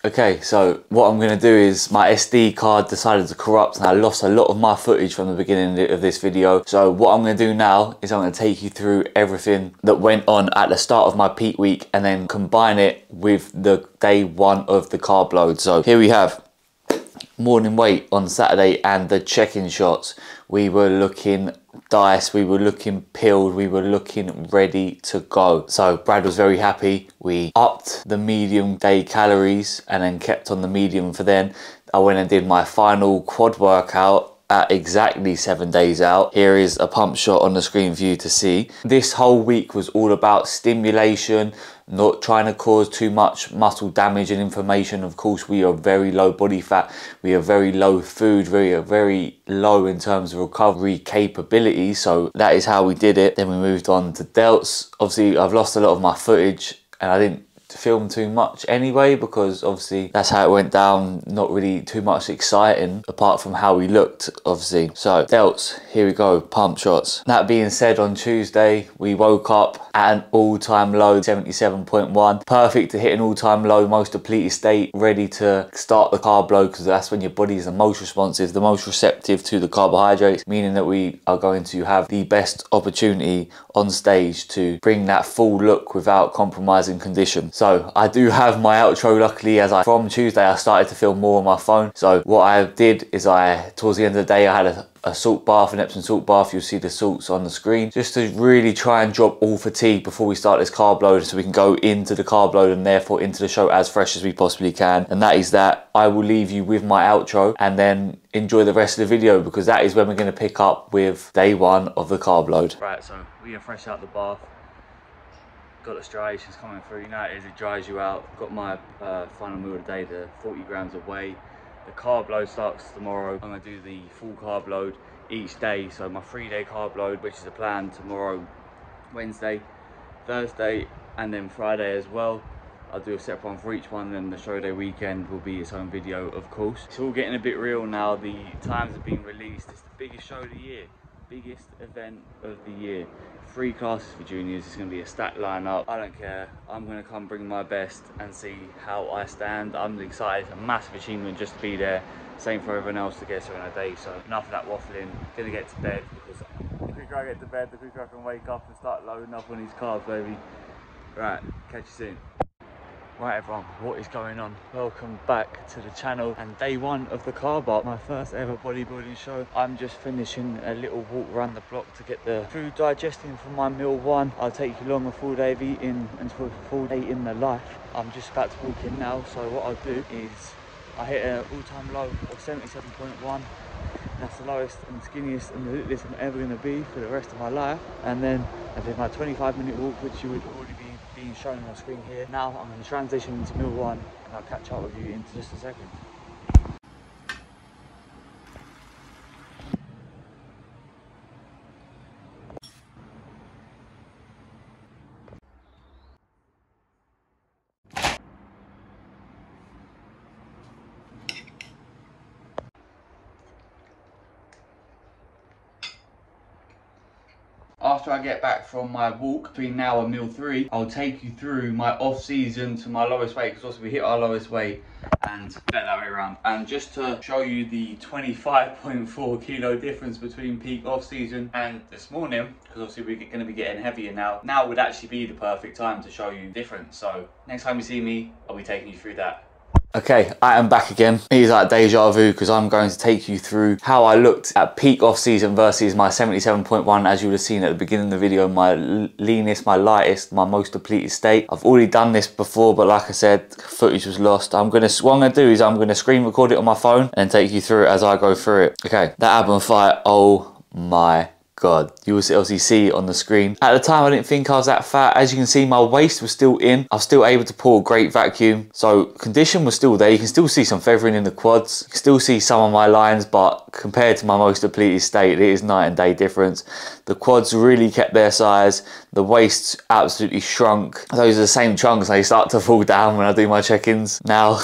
Okay, so what I'm going to do is my SD card decided to corrupt and I lost a lot of my footage from the beginning of this video. So what I'm going to do now is I'm going to take you through everything that went on at the start of my peak week and then combine it with the day one of the carb load. So here we have morning weight on Saturday and the check-in shots. We were looking diced, we were looking pilled, we were looking ready to go. So Brad was very happy. We upped the medium day calories and then kept on the medium for then. I went and did my final quad workout at exactly 7 days out. Here is a pump shot on the screen for you to see. This whole week was all about stimulation, not trying to cause too much muscle damage and inflammation. Of course, we are very low body fat, we are very low food, very low in terms of recovery capability. So that is how we did it. Then we moved on to delts. Obviously, I've lost a lot of my footage and I didn't film too much anyway because obviously that's how it went down. Not really too much exciting apart from how we looked, obviously. So delts, here we go, pump shots. That being said, on Tuesday we woke up at an all-time low, 77.1, perfect to hit an all-time low, most depleted state, ready to start the carb load, because that's when your body is the most responsive, the most receptive to the carbohydrates, meaning that we are going to have the best opportunity on stage to bring that full look without compromising condition. So I do have my outro, luckily, from Tuesday I started to film more on my phone. So what I did is towards the end of the day, I had a salt bath, an Epsom salt bath. You'll see the salts on the screen, just to really try and drop all fatigue before we start this carb load, so we can go into the carb load and therefore into the show as fresh as we possibly can. And that is that. I will leave you with my outro and then enjoy the rest of the video, because that is when we're going to pick up with day one of the carb load. Right, so we are fresh out the bath. Got the striations coming through. You know it dries you out. Got my final meal of the day, the 40 grams of whey. The carb load starts tomorrow. I'm going to do the full carb load each day. So my 3-day carb load, which is a plan tomorrow, Wednesday, Thursday, and then Friday as well. I'll do a separate one for each one, and the show day weekend will be its own video, of course. It's all getting a bit real now. The times have been released. It's the biggest show of the year, biggest event of the year. 3 classes for juniors. It's going to be a stacked lineup. I don't care. I'm going to come bring my best and see how I stand. I'm excited. It's a massive achievement just to be there. Same for everyone else to get through in a day. So enough of that waffling. Going to get to bed, because the quicker I get to bed, the quicker I can wake up and start loading up on these carbs, baby. Right, catch you soon. Right everyone, what is going on? Welcome back to the channel and day one of the carb up, my first ever bodybuilding show. I'm just finishing a little walk around the block to get the food digesting for my meal one. I'll take you along a full day of eating and a full day in the life. I'm just about to walk in now, so what I'll do is I hit an all-time low of 77.1. That's the lowest and skinniest and the littlest I'm ever going to be for the rest of my life. And then I did my 25-minute walk, which you would already be being shown on the screen here. Now I'm going to transition into meal one and I'll catch up with you in just a second. After I get back from my walk, between now and meal 3, I'll take you through my off season to my lowest weight, because also we hit our lowest weight and bet that way around. And just to show you the 25.4 kilo difference between peak off season and this morning, because obviously we're going to be getting heavier now would actually be the perfect time to show you the difference. So next time you see me, I'll be taking you through that. Okay, I am back again. It is like deja vu, because I'm going to take you through how I looked at peak off season versus my 77.1, as you would have seen at the beginning of the video, my leanest, my lightest, my most depleted state. I've already done this before, but like I said, footage was lost. What I'm gonna do is I'm gonna screen record it on my phone and take you through it as I go through it. Okay, that ab and fight, oh my God, you will obviously see it on the screen. At the time, I didn't think I was that fat. As you can see, my waist was still in. I was still able to pull a great vacuum. So condition was still there. You can still see some feathering in the quads. You can still see some of my lines, but compared to my most depleted state, it is night and day difference. The quads really kept their size. The waist absolutely shrunk. Those are the same chunks. They start to fall down when I do my check-ins now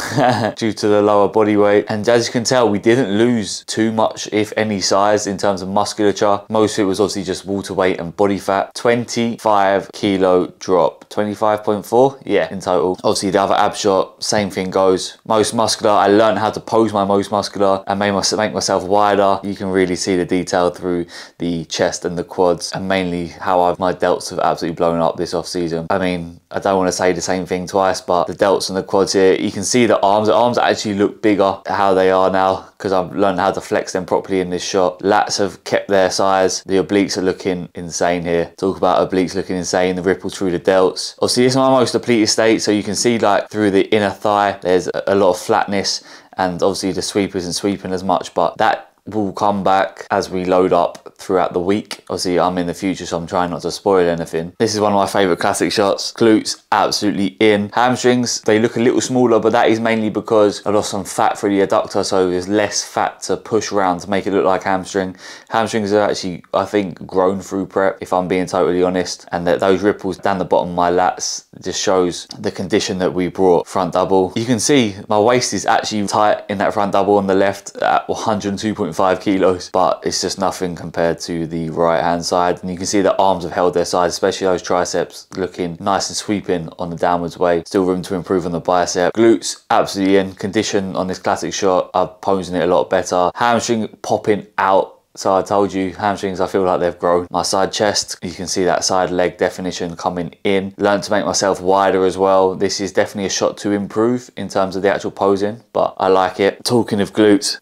due to the lower body weight. And as you can tell, we didn't lose too much, if any, size in terms of musculature. Most of it was obviously just water weight and body fat. 25 kilo drop 25.4, yeah, in total. Obviously the other ab shot, same thing goes. Most muscular, I learned how to pose my most muscular and make myself wider. You can really see the detail through the chest and the quads, and mainly how my delts have absolutely blown up this off season. I mean, I don't want to say the same thing twice, but the delts and the quads here, you can see the arms actually look bigger how they are now, because I've learned how to flex them properly in this shot. Lats have kept their size. The obliques are looking insane here. Talk about obliques looking insane, the ripple through the delts. Obviously this is my most depleted state, so you can see like through the inner thigh there's a lot of flatness, and obviously the sweep isn't sweeping as much, but that will come back as we load up throughout the week. Obviously I'm in the future, so I'm trying not to spoil anything. This is one of my favorite classic shots. Glutes absolutely in. Hamstrings, they look a little smaller, but that is mainly because I lost some fat through the adductor, so there's less fat to push around to make it look like hamstring. Hamstrings are actually, I think, grown through prep, if I'm being totally honest, and that those ripples down the bottom of my lats just shows the condition that we brought. Front double, you can see my waist is actually tight in that front double on the left at 102.5 kilos, but it's just nothing compared to the right hand side. And you can see the arms have held their size, especially those triceps looking nice and sweeping on the downwards way. Still room to improve on the bicep. Glutes absolutely in. Condition on this classic shot, I'm posing it a lot better. Hamstring popping out. So I told you, hamstrings, I feel like they've grown. My side chest, you can see that side leg definition coming in. Learned to make myself wider as well. This is definitely a shot to improve in terms of the actual posing, but I like it. Talking of glutes,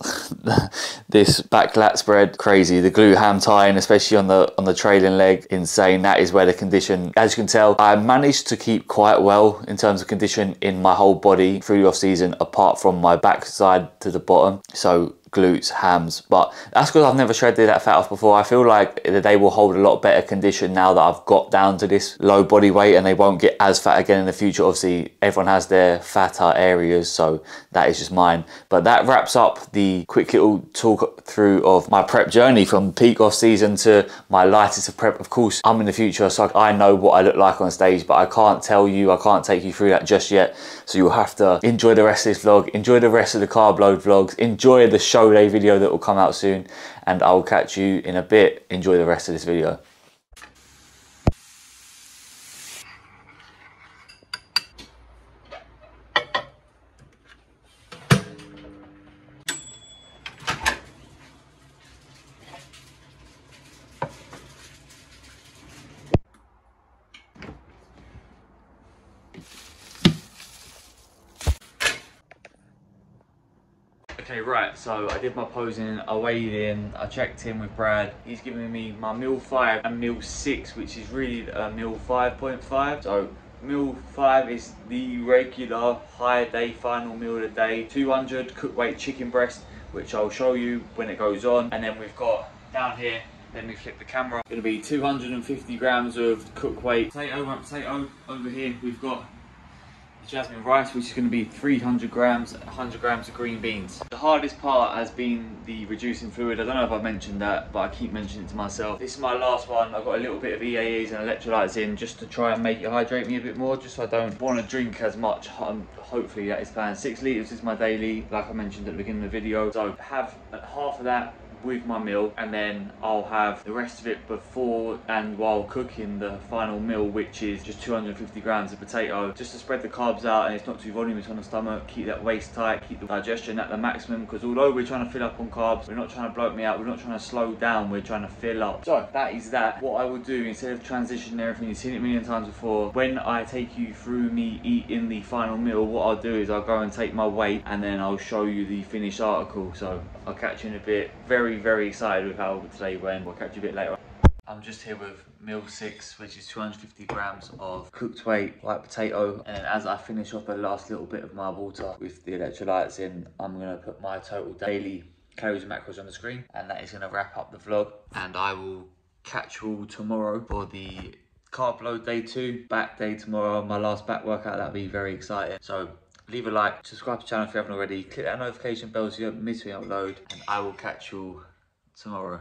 this back lat spread, crazy. The glute ham tying, especially on the trailing leg, insane. That is where the condition, as you can tell, I managed to keep quite well in terms of condition in my whole body through the off season, apart from my back side to the bottom. So glutes, hams, but that's because I've never shredded that fat off before. I feel like they will hold a lot better condition now that I've got down to this low body weight, and they won't get as fat again in the future. Obviously everyone has their fatter areas, so that is just mine. But that wraps up the quick little talk through of my prep journey from peak off season to my lightest of prep. Of course I'm in the future, so I know what I look like on stage, but I can't tell you, I can't take you through that just yet. So you'll have to enjoy the rest of this vlog, enjoy the rest of the carb load vlogs, enjoy the show day video that will come out soon, and I'll catch you in a bit. Enjoy the rest of this video. Okay, right, so I did my posing, I weighed in, I checked in with Brad. He's giving me my meal 5 and meal 6, which is really meal 5.5. So meal 5 is the regular high day final meal of the day. 200 cooked weight chicken breast, which I'll show you when it goes on. And then we've got down here, let me flip the camera, it'll be 250 grams of cooked weight potato. Over here we've got jasmine rice, which is going to be 300 grams, 100 grams of green beans. The hardest part has been the reducing fluid. I don't know if I've mentioned that, but I keep mentioning it to myself. This is my last one. I've got a little bit of EAEs and electrolytes in just to try and make it hydrate me a bit more, just so I don't want to drink as much. Hopefully that is planned. 6 litres is my daily, like I mentioned at the beginning of the video. So have half of that with my meal, and then I'll have the rest of it before and while cooking the final meal, which is just 250 grams of potato, just to spread the carbs out and it's not too voluminous on the stomach, keep that waist tight, keep the digestion at the maximum, because although we're trying to fill up on carbs, we're not trying to bloat me out, we're not trying to slow down, we're trying to fill up. So that is that. What I will do, instead of transitioning everything, you've seen it a million times before, when I take you through me eating the final meal, what I'll do is I'll go and take my weight and then I'll show you the finished article. So I'll catch you in a bit. Very excited with how today went. We'll catch you a bit later. I'm just here with meal 6, which is 250 grams of cooked weight white potato. And then as I finish off the last little bit of my water with the electrolytes in, I'm gonna put my total daily calories and macros on the screen. And that is gonna wrap up the vlog. And I will catch you all tomorrow for the carb load day 2, back day tomorrow, my last back workout. That'll be very exciting. So leave a like, subscribe to the channel if you haven't already, click that notification bell so you don't miss me upload, and I will catch you all tomorrow.